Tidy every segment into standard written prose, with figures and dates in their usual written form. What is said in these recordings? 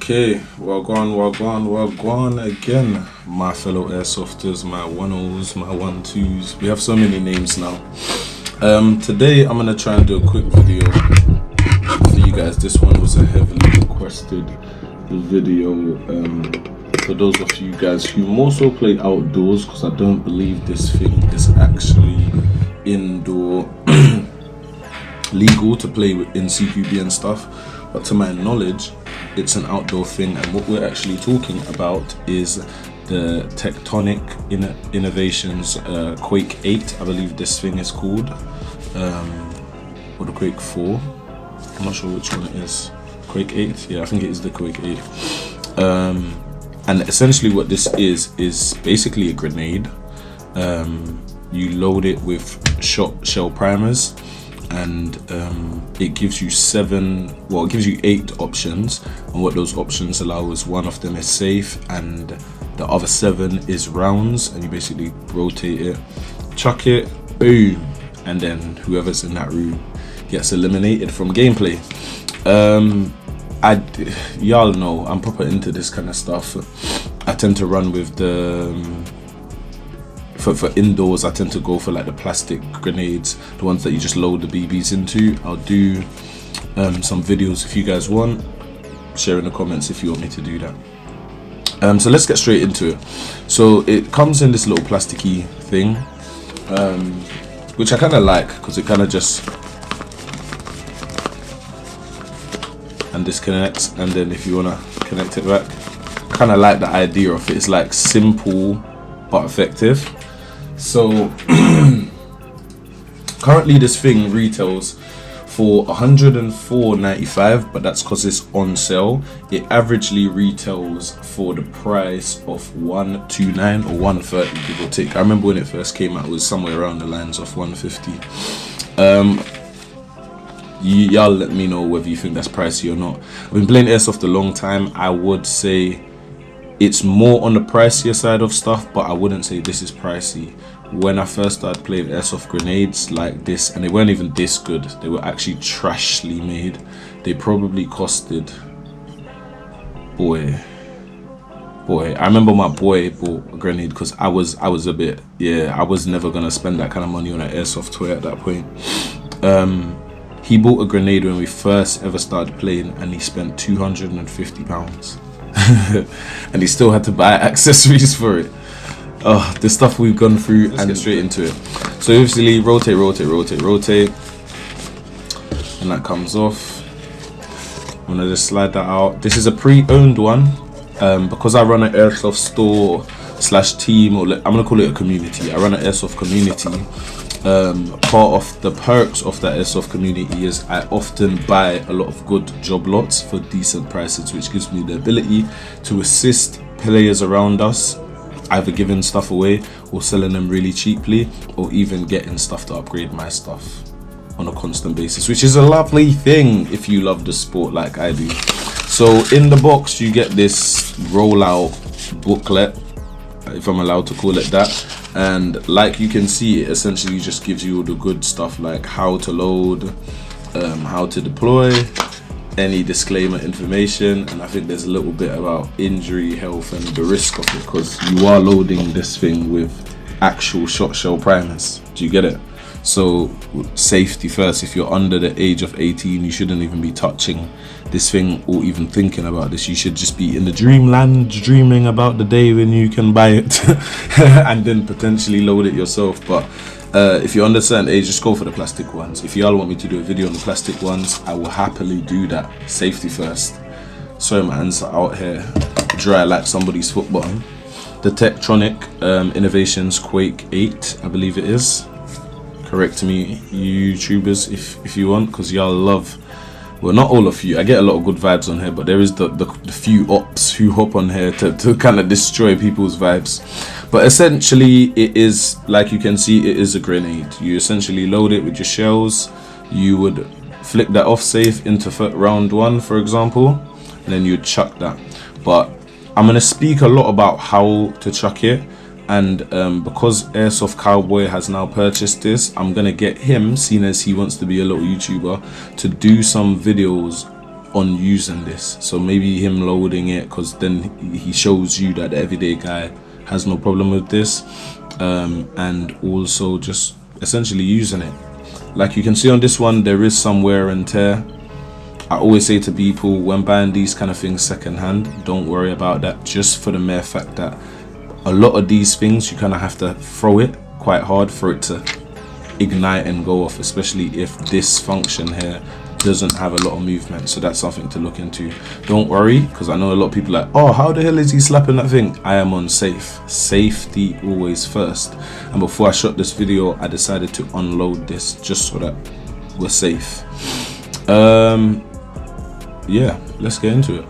Okay, wagwan again, my fellow airsofters, my 1-0s, my 1-2s. We have so many names now. Today I'm gonna try and do a quick video for you guys. This one was a heavily requested video for those of you guys who more so play outdoors, because I don't believe this thing is actually indoor legal to play with in CQB and stuff, but to my knowledge it's an outdoor thing. And what we're actually talking about is the Tectonic Innovations Quake 8, I believe this thing is called, or the Quake 4, I'm not sure which one it is. Quake 8, yeah, I think it is the Quake 8. And essentially what this is basically a grenade. You load it with shell primers, and it gives you 8 options, and what those options allow is one of them is safe and the other 7 is rounds, and you basically rotate it, chuck it, boom, and then whoever's in that room gets eliminated from gameplay. Y'all know I'm proper into this kind of stuff. I tend to run with the for indoors, I tend to go for like the plastic grenades, the ones that you just load the BBs into. I'll do some videos if you guys want. Share in the comments if you want me to do that. So let's get straight into it. So it comes in this little plasticky thing, which I kind of like, because it kind of just and disconnects, and then if you want to connect it back, I kind of like the idea of it. It's like simple but effective. So currently this thing retails for $104.95, but that's because it's on sale. It averagely retails for the price of $129 or $130, give or take. I remember when it first came out, it was somewhere around the lines of $150. Y'all let me know whether you think that's pricey or not. I've been playing Airsoft a long time. I would say it's more on the pricier side of stuff, but I wouldn't say this is pricey. When I first started playing airsoft grenades like this, and they weren't even this good, they were actually trashly made. They probably costed, boy, I remember my boy bought a grenade, because I was a bit, I was never gonna spend that kind of money on an airsoft toy at that point. He bought a grenade when we first ever started playing, and he spent £250. and he still had to buy accessories for it. Oh, the stuff we've gone through. Let's get straight into it. So obviously rotate, and that comes off. I'm gonna just slide that out. This is a pre-owned one, because I run an airsoft store / team, or I'm gonna call it a community. I run an airsoft community. Part of the perks of that airsoft community is I often buy a lot of good job lots for decent prices, which gives me the ability to assist players around us, either giving stuff away or selling them really cheaply, or even getting stuff to upgrade my stuff on a constant basis, which is a lovely thing if you love the sport like I do. So in the box you get this rollout booklet, if I'm allowed to call it that, and like you can see, it essentially just gives you all the good stuff, like how to load, how to deploy, any disclaimer information, and I think there's a little bit about injury, health, and the risk of it, because you are loading this thing with actual shot shell primers. Do you get it? So safety first. If you're under the age of 18, you shouldn't even be touching this thing or even thinking about this. You should just be in the dreamland, dreaming about the day when you can buy it and then potentially load it yourself. But if you're under a certain age, just go for the plastic ones. If y'all want me to do a video on the plastic ones, I will happily do that. Safety first. Sorry, my hands are out here dry like somebody's foot bottom. The Tectonic Innovations Quake 8, I believe it is. Correct me, YouTubers, if you want, because y'all love, well, not all of you, I get a lot of good vibes on here, but there is the few ops who hop on here to kind of destroy people's vibes. But essentially it is, like you can see, it is a grenade. You essentially load it with your shells. You would flick that off safe into round 1, for example, and then you'd chuck that. But I'm going to speak a lot about how to chuck it, and because Airsoft Cowboy has now purchased this, I'm gonna get him, seeing as he wants to be a little YouTuber, to do some videos on using this. So maybe him loading it, because then he shows you that the everyday guy has no problem with this, and also just essentially using it. Like you can see on this one, there is some wear and tear. I always say to people, when buying these kind of things secondhand, don't worry about that, just for the mere fact that a lot of these things you kind of have to throw it quite hard for it to ignite and go off, especially if this function here doesn't have a lot of movement. So that's something to look into. Don't worry, because I know a lot of people are like, oh, how the hell is he slapping that thing? I am on safe. Safety always first. And before I shot this video, I decided to unload this just so that we're safe. Yeah, let's get into it.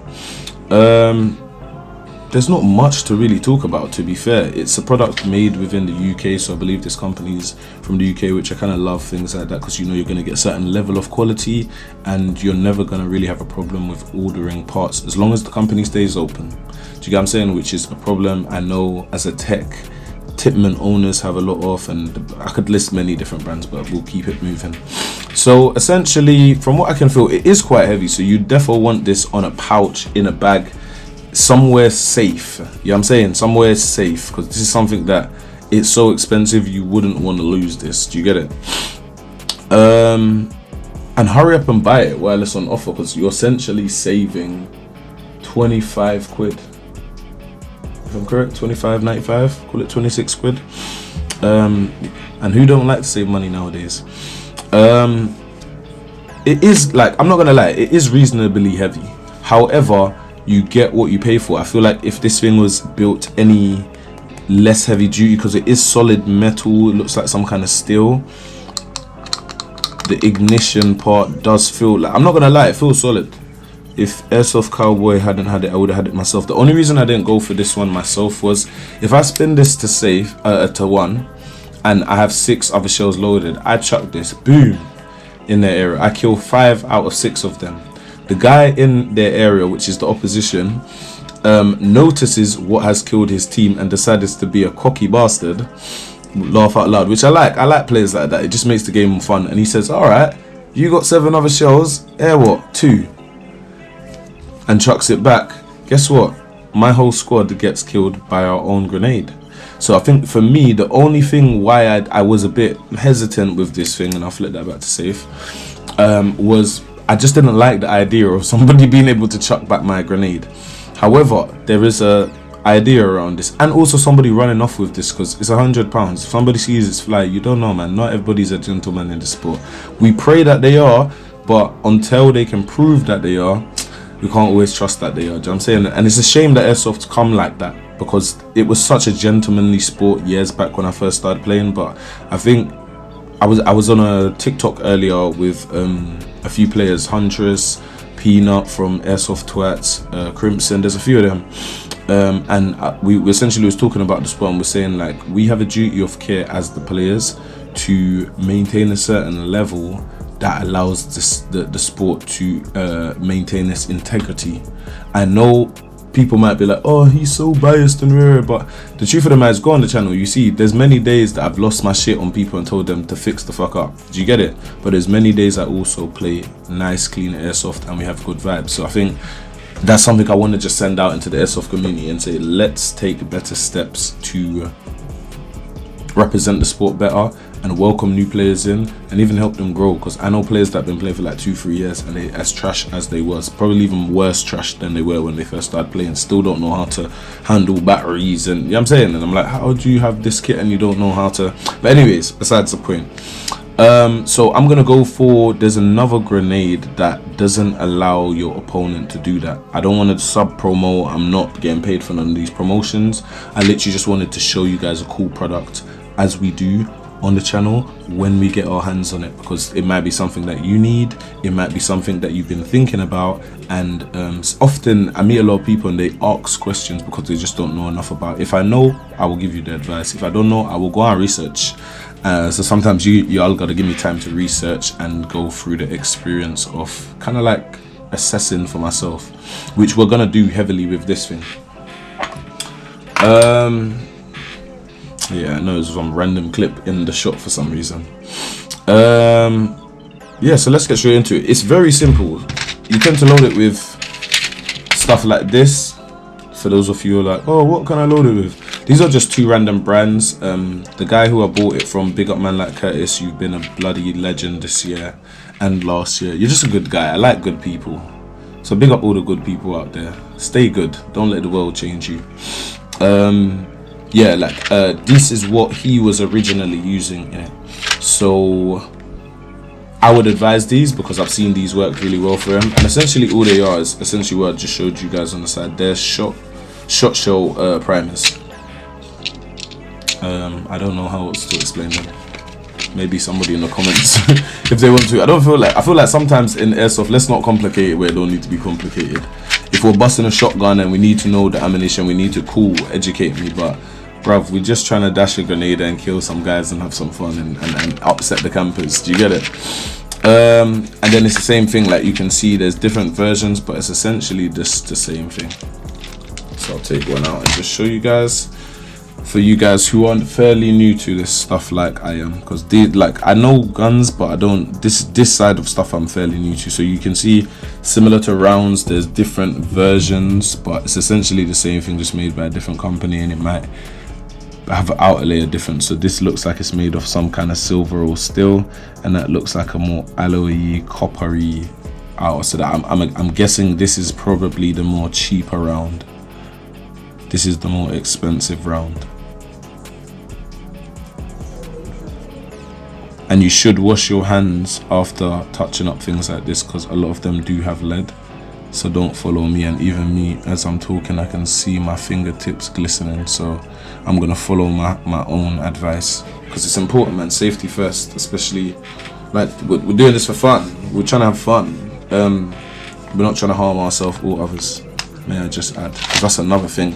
There's not much to really talk about, to be fair. It's a product made within the UK, so I believe this company's from the UK, which I kind of love things like that, because you know you're going to get a certain level of quality and you're never going to really have a problem with ordering parts as long as the company stays open. Do you get what I'm saying? Which is a problem I know as a tech. Tipman owners have a lot of, and I could list many different brands, but we'll keep it moving. So essentially, from what I can feel, it is quite heavy, so you definitely want this on a pouch, in a bag, somewhere safe. You know what I'm saying? Somewhere safe, because this is something that it's so expensive you wouldn't want to lose this. Do you get it? And hurry up and buy it while it's on offer, because you're essentially saving 25 quid. If I'm correct, 25.95, call it 26 quid. And who don't like to save money nowadays? It is, like, I'm not gonna lie, it is reasonably heavy. However, you get what you pay for. I feel like if this thing was built any less heavy duty, because it is solid metal, it looks like some kind of steel, the ignition part does feel like, I'm not gonna lie, it feels solid. If Airsoft Cowboy hadn't had it, I would have had it myself. The only reason I didn't go for this one myself was, if I spin this to save to 1 and I have 6 other shells loaded, I chuck this, boom, in their area. I kill 5 out of 6 of them. The guy in their area, which is the opposition, notices what has killed his team and decides to be a cocky bastard. Laugh out loud, which I like. I like players like that. It just makes the game fun. And he says, all right, you got 7 other shells, air what? 2. And chucks it back. Guess what? My whole squad gets killed by our own grenade. So I think for me, the only thing why I was a bit hesitant with this thing, and I'll flip that back to safe, was I just didn't like the idea of somebody being able to chuck back my grenade. However, there is a idea around this, and also somebody running off with this, because it's £100. If somebody sees it's fly, you don't know, man. Not everybody's a gentleman in the sport. We pray that they are, but until they can prove that they are, we can't always trust that they are. Do you know what I'm saying? And it's a shame that Airsoft's come like that, because it was such a gentlemanly sport years back when I first started playing. But I think I was on a TikTok earlier with a few players, Huntress, Peanut from Airsoft Twats, Crimson, there's a few of them, and we essentially was talking about the sport, and we're saying, like, we have a duty of care as the players to maintain a certain level that allows the sport to maintain its integrity. I know people might be like, oh, he's so biased and rare, but the truth of the matter is, go on the channel, you see there's many days that I've lost my shit on people and told them to fix the fuck up. Do you get it? But there's many days I also play nice, clean Airsoft and we have good vibes. So I think that's something I want to just send out into the Airsoft community and say, let's take better steps to represent the sport better and welcome new players in and even help them grow, because I know players that have been playing for like 2-3 years and they as trash as they was, probably even worse trash than they were when they first started playing, still don't know how to handle batteries, and you know what I'm saying, and I'm like, how do you have this kit and you don't know how to? But anyways, besides the point, so I'm gonna go for, there's another grenade that doesn't allow your opponent to do that. I don't want to sub promo, I'm not getting paid for none of these promotions. I literally just wanted to show you guys a cool product, as we do on the channel when we get our hands on it, because it might be something that you need, it might be something that you've been thinking about, and often I meet a lot of people and they ask questions because they just don't know enough about it. If I know, I will give you the advice. If I don't know, I will go and research. So sometimes you all gotta give me time to research and go through the experience of kind of like assessing for myself, which we're gonna do heavily with this thing. Yeah, I know there's some random clip in the shot for some reason. Yeah, so let's get straight into it. It's very simple. you tend to load it with stuff like this. For those of you who are like, oh, what can I load it with? These are just 2 random brands. The guy who I bought it from, big up man like Curtis, you've been a bloody legend this year and last year. You're just a good guy. I like good people. So big up all the good people out there. Stay good. Don't let the world change you. Yeah, like this is what he was originally using. Yeah. So I would advise these because I've seen these work really well for him. And essentially all they are is essentially what I just showed you guys on the side. They're shot shell primers. I don't know how else to explain them. Maybe somebody in the comments if they want to. I feel like sometimes in airsoft, let's not complicate it where it don't need to be complicated. If we're busting a shotgun and we need to know the ammunition, we need to educate me. But bruv, we're just trying to dash a grenade and kill some guys and have some fun and upset the campers. Do you get it? And then it's the same thing. Like you can see, there's different versions, but it's essentially just the same thing. So I'll take one out and just show you guys. For you guys who aren't fairly new to this stuff like I am, because like I know guns, but I don't this side of stuff I'm fairly new to. So you can see, similar to rounds, there's different versions, but it's essentially the same thing, just made by a different company, and it might have an outer layer difference. So this looks like it's made of some kind of silver or steel, and that looks like a more alloy coppery outer. So that I'm guessing this is probably the more cheaper round. This is the more expensive round. And you should wash your hands after touching up things like this, because a lot of them do have lead. So don't follow me, and even me, as I'm talking, I can see my fingertips glistening. So I'm gonna follow my own advice, because it's important, man. Safety first, especially like we're doing this for fun. We're trying to have fun. We're not trying to harm ourselves or others. May I just add, 'cause that's another thing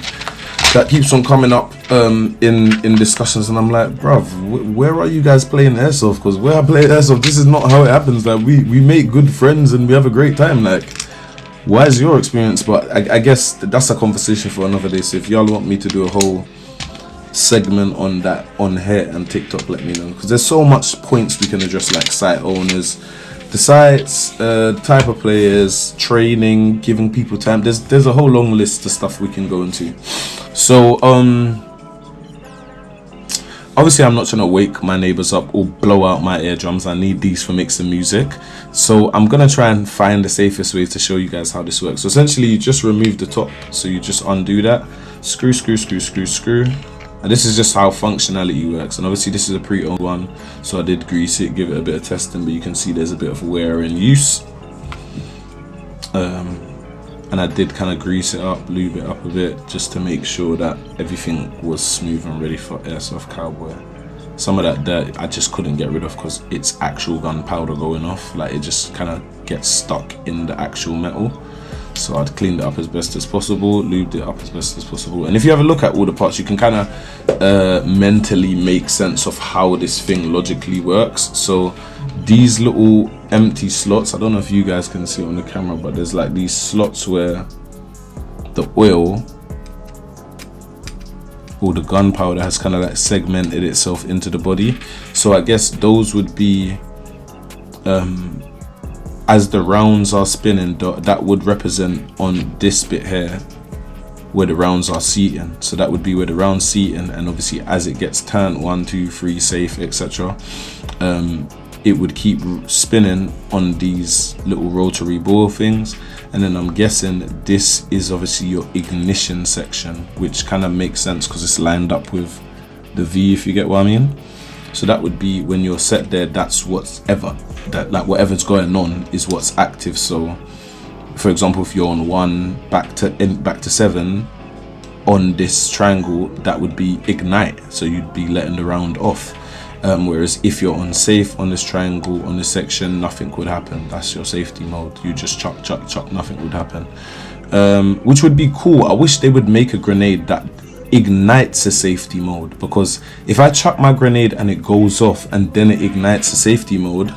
that keeps on coming up in discussions, and I'm like, bruv, where are you guys playing airsoft? Because where I play airsoft, this is not how it happens. Like we make good friends and we have a great time. Like, why is your experience? But I guess that's a conversation for another day. So if y'all want me to do a whole segment on that on here and TikTok, let me know, because there's so much points we can address, like site owners, the sites, type of players, training, giving people time. There's a whole long list of stuff we can go into. So obviously I'm not trying to wake my neighbors up or blow out my eardrums. I need these for mixing music. So I'm gonna try and find the safest way to show you guys how this works. So essentially you just remove the top. So you just undo that, screw. And this is just how functionality works. And obviously this is a pre-owned one, so I did grease it, give it a bit of testing, but you can see there's a bit of wear in use. And I did kind of grease it up, lube it up a bit, just to make sure that everything was smooth and ready for Airsoft Cowboy. Some of that dirt I just couldn't get rid of because it's actual gunpowder going off. Like it just kind of gets stuck in the actual metal. So I'd cleaned it up as best as possible, lubed it up as best as possible. And if you have a look at all the parts, you can kind of mentally make sense of how this thing logically works. So these little empty slots, I don't know if you guys can see it on the camera, but there's like these slots where the oil or the gunpowder has kind of like segmented itself into the body. So I guess those would be as the rounds are spinning, that would represent on this bit here where the rounds are seating. So that would be where the round's seating, and obviously as it gets turned 1, 2, 3, safe, etc., it would keep spinning on these little rotary ball things. And then I'm guessing this is obviously your ignition section, which kind of makes sense because it's lined up with the V, if you get what I mean. So that would be when you're set there, that's whatever's going on is what's active. So for example, if you're on 1 back to 7 on this triangle, that would be ignite, so you'd be letting the round off. Whereas if you're on safe on this triangle, on this section, nothing would happen. That's your safety mode. You just chuck, nothing would happen, which would be cool. I wish they would make a grenade that ignites a safety mode, because if I chuck my grenade and it goes off and then it ignites a safety mode,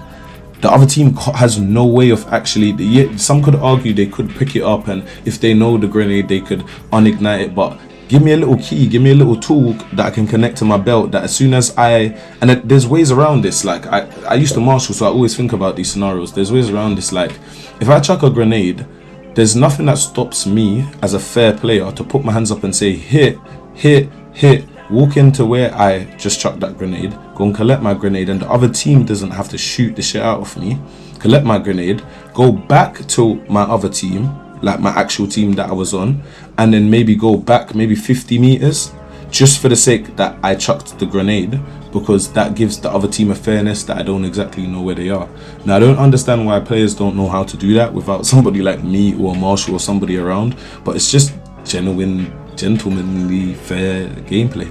the other team has no way of actually, some could argue they could pick it up, and if they know the grenade they could unignite it, but give me a little key, give me a little tool that I can connect to my belt, that as soon as there's ways around this. Like I used to marshal, so I always think about these scenarios. There's ways around this. Like if I chuck a grenade, there's nothing that stops me as a fair player to put my hands up and say hit, hit, hit, walk into where I just chucked that grenade, go and collect my grenade, and the other team doesn't have to shoot the shit out of me, collect my grenade, go back to my other team, like my actual team that I was on, and then maybe go back maybe 50 meters just for the sake that I chucked the grenade, because that gives the other team a fairness that I don't exactly know where they are. Now I don't understand why players don't know how to do that without somebody like me or Marshall or somebody around, but it's just gentlemanly fair gameplay.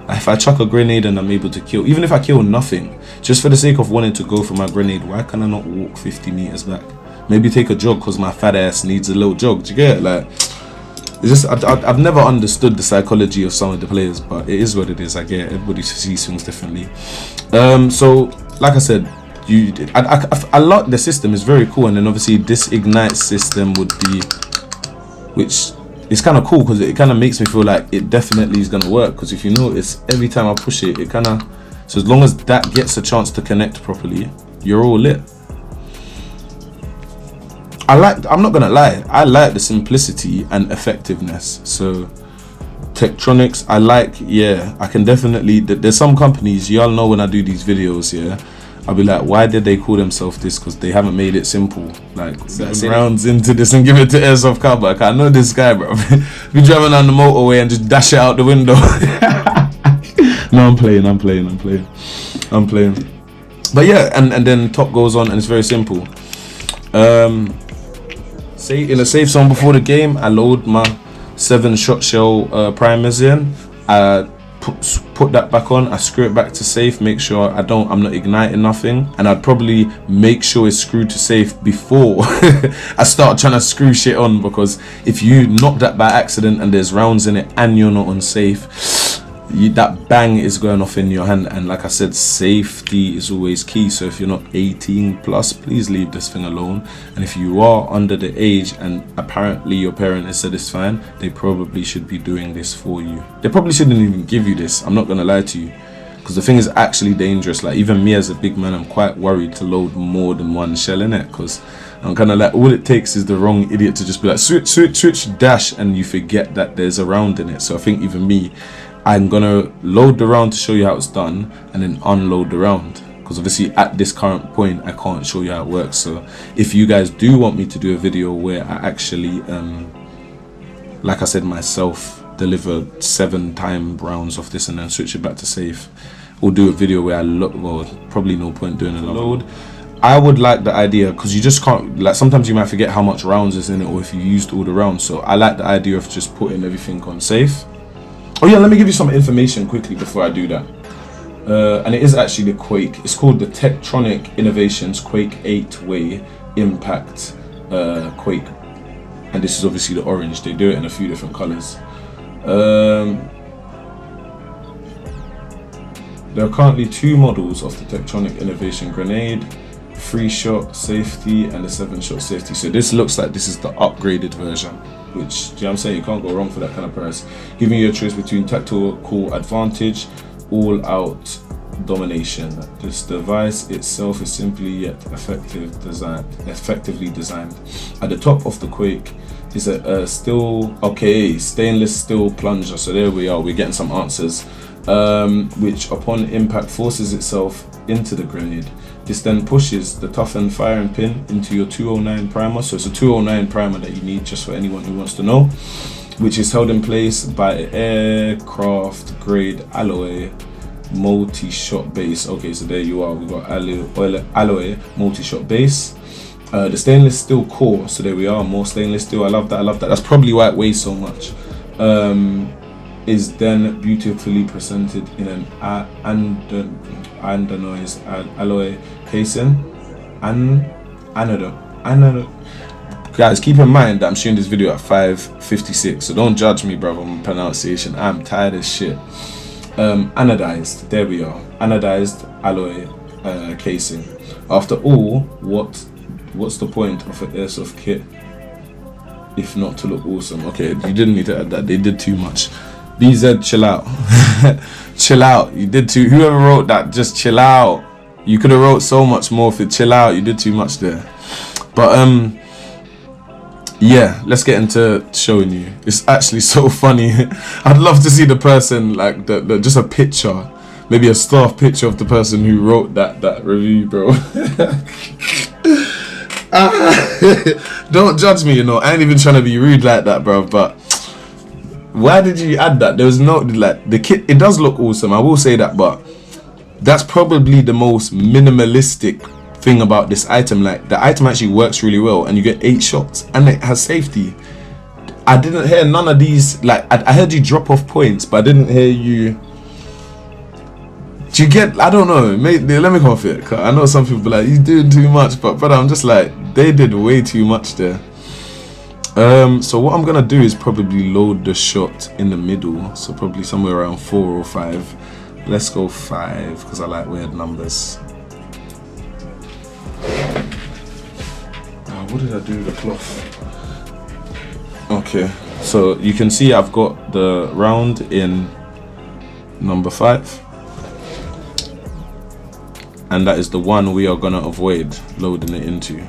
If I chuck a grenade and I'm able to kill, even if I kill nothing, just for the sake of wanting to go for my grenade, why can I not walk 50 meters back? Maybe take a jog because my fat ass needs a little jog. Do you get it? Like, it's just I've never understood the psychology of some of the players, but it is what it is. I get it. Everybody sees things differently. So like I said, I like the system. It's very cool, and then obviously this ignite system would be, which is kind of cool because it kind of makes me feel like it definitely is going to work, because if you notice, every time I push it, it kind of, so as long as that gets a chance to connect properly, you're all lit. I'm not gonna lie, I like the simplicity and effectiveness. So Tectonics, I like, yeah, I can definitely, there's some companies, y'all know when I do these videos, yeah, I'll be like, why did they call themselves this? Because they haven't made it simple. Like 7 rounds into this and give it to Airsoft Cowboy. I know this guy, bro. Be driving on the motorway and just dash it out the window. No, I'm playing. But yeah, and then top goes on, and it's very simple. Say in a safe zone before the game, I load my 7 shot shell primers in. I put that back on, I screw it back to safe, make sure I'm not igniting nothing, and I'd probably make sure it's screwed to safe before I start trying to screw shit on, because if you knock that by accident and there's rounds in it and you're not on safe, that bang is going off in your hand. And like I said, safety is always key. So if you're not 18 plus, please leave this thing alone. And if you are under the age and apparently your parent has said it's fine, they probably should be doing this for you. They probably shouldn't even give you this, I'm not gonna lie to you, because the thing is actually dangerous. Like even me as a big man, I'm quite worried to load more than one shell in it, because I'm kind of like, all it takes is the wrong idiot to just be like switch dash, and you forget that there's a round in it. So I think even me, I'm gonna load the round to show you how it's done, and then unload the round, because obviously at this current point I can't show you how it works. So if you guys do want me to do a video where I actually like I said myself, deliver 7 time rounds of this and then switch it back to safe, or do a video where I look, well, probably no point doing a load. I would like the idea, because you just can't, like sometimes you might forget how much rounds is in it, or if you used all the rounds. So I like the idea of just putting everything on safe. Oh yeah, let me give you some information quickly before I do that. And it is actually the Quake. It's called the Tectonic Innovations Quake 8-Way Impact Quake. And this is obviously the orange. They do it in a few different colors. There are currently 2 models of the Tectonic Innovation Grenade, 3-shot safety and a 7-shot safety. So this looks like this is the upgraded version, which, do you know what I'm saying, you can't go wrong for that kind of price, giving you a choice between tactical advantage, all out domination. This device itself is simply yet effectively designed. At the top of the Quake is a stainless steel plunger. So there we are, we're getting some answers, which upon impact forces itself into the grenade. This then pushes the toughened firing pin into your 209 primer. So it's a 209 primer that you need, just for anyone who wants to know, which is held in place by an aircraft grade alloy multi-shot base. Okay, so there you are, we've got alloy multi-shot base. The stainless steel core, so there we are, more stainless steel. I love that. That's probably why it weighs so much. Is then beautifully presented in an anodized alloy casing. Guys, keep in mind that I'm shooting this video at 5:56, so don't judge me, bro, on pronunciation. I'm tired as shit. Anodized, there we are, anodized alloy casing. After all, what's the point of an airsoft kit if not to look awesome? Okay, you didn't need to add that, they did too much. BZ, chill out. Chill out. You did too. Whoever wrote that, just chill out. You could have wrote so much more if it chill out. You did too much there. But yeah, let's get into showing you. It's actually so funny. I'd love to see the person, like the just a picture, maybe a staff picture of the person who wrote that review, bro. Don't judge me, you know. I ain't even trying to be rude like that, bro. But why did you add that? There was no, like, the kit. It does look awesome, I will say that, but that's probably the most minimalistic thing about this item. Like, the item actually works really well, and you get 8 shots, and it has safety. I didn't hear none of these. Like, I heard you drop off points, but I didn't hear you. Do you get? I don't know. Maybe, let me come off it. 'Cause I know some people be like, "He's doing too much," but I'm just like, they did way too much there. So what I'm gonna do is probably load the shot in the middle, so probably somewhere around 4 or 5. Let's go 5 because I like weird numbers. What did I do with the cloth? Okay, so you can see I've got the round in number 5, and that is the one we are gonna avoid loading it into,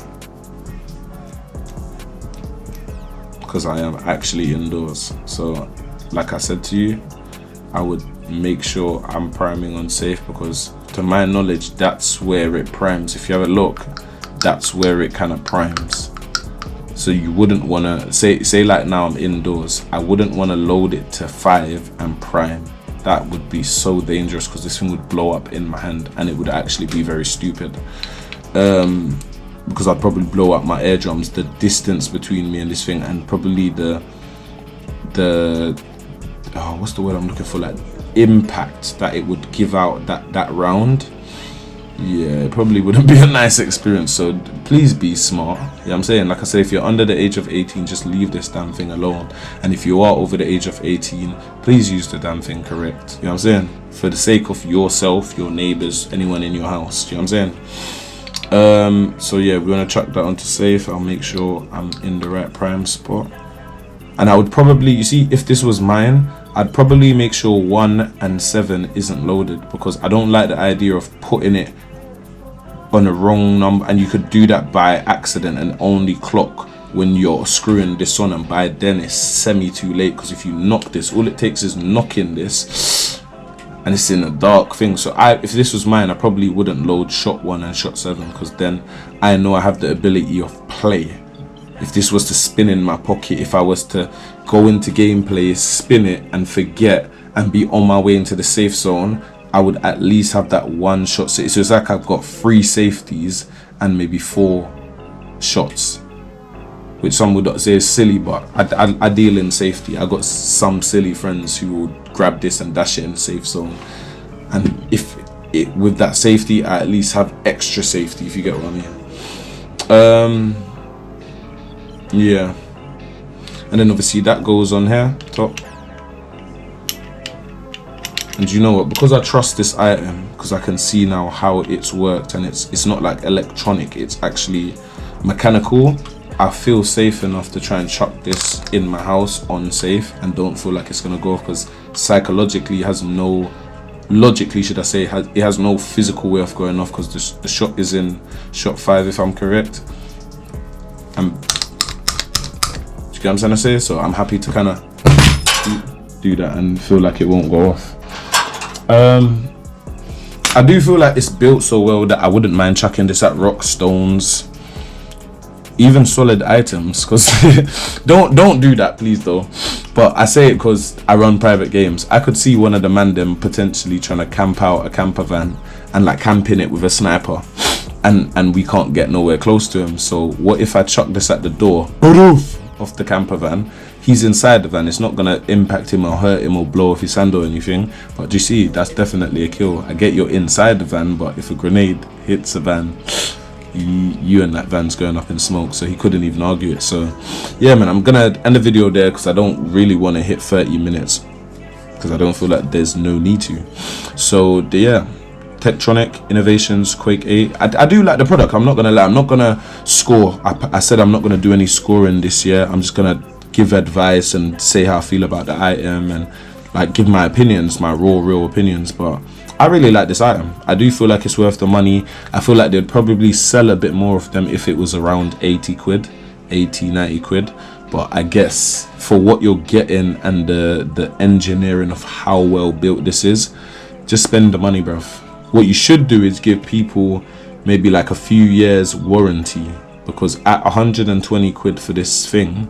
because I am actually indoors. So like I said to you, I would make sure I'm priming on safe, because to my knowledge that's where it primes. If you have a look, that's where it kind of primes. So you wouldn't want to say like now I'm indoors, I wouldn't want to load it to 5 and prime. That would be so dangerous, because this thing would blow up in my hand, and it would actually be very stupid, because I'd probably blow up my eardrums, the distance between me and this thing, and probably the oh, what's the word I'm looking for, like impact that it would give out that round. Yeah, it probably wouldn't be a nice experience. So please be smart. You know what I'm saying? Like I said, if you're under the age of 18, just leave this damn thing alone. And if you are over the age of 18, please use the damn thing correct. You know what I'm saying? For the sake of yourself, your neighbors, anyone in your house. You know what I'm saying? So yeah, we're gonna chuck that onto safe. I'll make sure I'm in the right prime spot. And I would probably, you see, if this was mine, I'd probably make sure 1 and 7 isn't loaded, because I don't like the idea of putting it on the wrong number, and you could do that by accident and only clock when you're screwing this on, and by then it's semi too late, because if you knock this, all it takes is knocking this and it's in a dark thing. So if this was mine, I probably wouldn't load shot 1 and shot 7, because then I know I have the ability of play. If this was to spin in my pocket, if I was to go into gameplay, spin it and forget and be on my way into the safe zone, I would at least have that 1 shot. So it's like I've got 3 safeties and maybe 4 shots, which some would say is silly, but I deal in safety. I got some silly friends who would grab this and dash it in the safe zone, and if it with that safety, I at least have extra safety, if you get what I mean. Yeah, and then obviously that goes on here top. And you know what, because I trust this item, because I can see now how it's worked, and it's not like electronic, it's actually mechanical, I feel safe enough to try and chuck this in my house on safe and don't feel like it's gonna go off, because psychologically it has no, logically should I say, it has no physical way of going off, because the shot is in shot 5 if I'm correct. You know what I'm trying to say? So I'm happy to kind of do that and feel like it won't go off. I do feel like it's built so well that I wouldn't mind chucking this at rock, stones, even solid items, because don't do that please though. But I say it because I run private games. I could see one of the man them potentially trying to camp out a camper van and like camping it with a sniper, and we can't get nowhere close to him. So what if I chuck this at the door of the camper van? He's inside the van, it's not gonna impact him or hurt him or blow off his hand or anything. But do you see, that's definitely a kill. I get you're inside the van, but if a grenade hits a van, you and that van's going up in smoke. So he couldn't even argue it. So yeah man, I'm gonna end the video there because I don't really want to hit 30 minutes, because I don't feel like there's no need to. So yeah, Tectonic Innovations Quake 8. I do like the product, I'm not gonna lie. I'm not gonna score. I said I'm not gonna do any scoring this year. I'm just gonna give advice and say how I feel about the item and like give my opinions, my raw, real opinions, but I really like this item. I do feel like it's worth the money. I feel like they'd probably sell a bit more of them if it was around 80 quid, 80, 90 quid. But I guess for what you're getting and the engineering of how well built this is, just spend the money, bruv. What you should do is give people maybe like a few years warranty, because at 120 quid for this thing,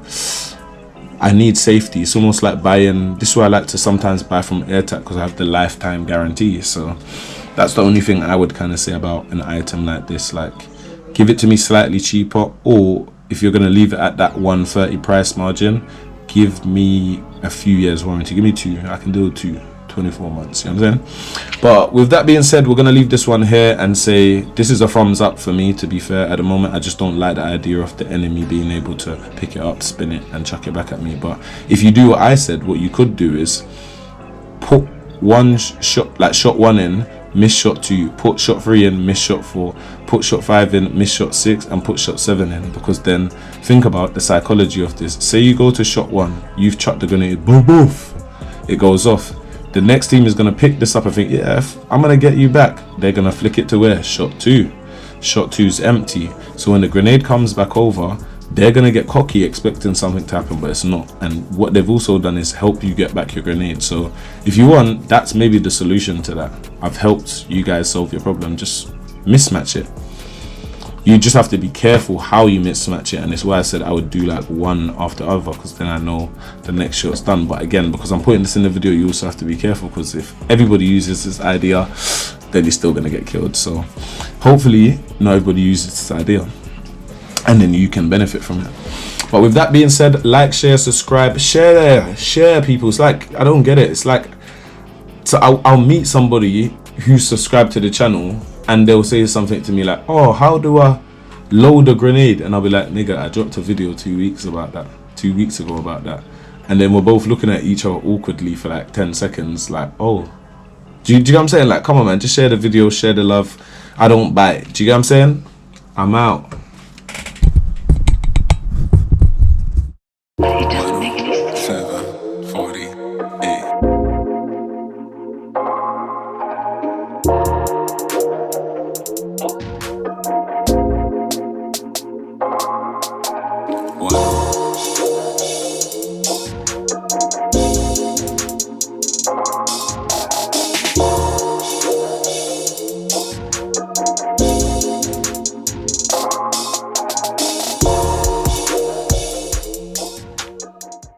I need safety. It's almost like buying, this is why I like to sometimes buy from AirTag, because I have the lifetime guarantee. So that's the only thing I would kind of say about an item like this. Like, give it to me slightly cheaper, or if you're going to leave it at that 130 price margin, give me a few years warranty. Give me 2. I can do 24 months, you know what I'm saying? But with that being said, we're going to leave this one here and say this is a thumbs up for me, to be fair. At the moment, I just don't like the idea of the enemy being able to pick it up, spin it and chuck it back at me. But if you do what I said, what you could do is put one shot, like shot 1 in, miss shot 2, put shot 3 in, miss shot 4, put shot 5 in, miss shot 6, and put shot 7 in. Because then think about the psychology of this. Say you go to shot 1, you've chucked the grenade, boom, boof, it goes off. The next team is going to pick this up and think, yeah, I'm going to get you back. They're going to flick it to where? Shot 2. Shot 2's empty. So when the grenade comes back over, they're going to get cocky expecting something to happen, but it's not. And what they've also done is help you get back your grenade. So if you want, that's maybe the solution to that. I've helped you guys solve your problem. Just mismatch it. You just have to be careful how you mismatch it, and it's why I said I would do like one after other, because then I know the next shot's done. But again, because I'm putting this in the video, you also have to be careful, because if everybody uses this idea, then you're still gonna get killed. So hopefully not everybody uses this idea, and then you can benefit from it. But with that being said, like, share, subscribe, share people. It's like, I don't get it. It's like, so I'll meet somebody who's subscribed to the channel, and they'll say something to me like, oh, how do I load a grenade? And I'll be like, nigga, I dropped a video 2 weeks ago about that. And then we're both looking at each other awkwardly for like 10 seconds, like, oh, do you get what I'm saying? Like, come on, man, just share the video, share the love. I don't bite. Do you get what I'm saying? I'm out.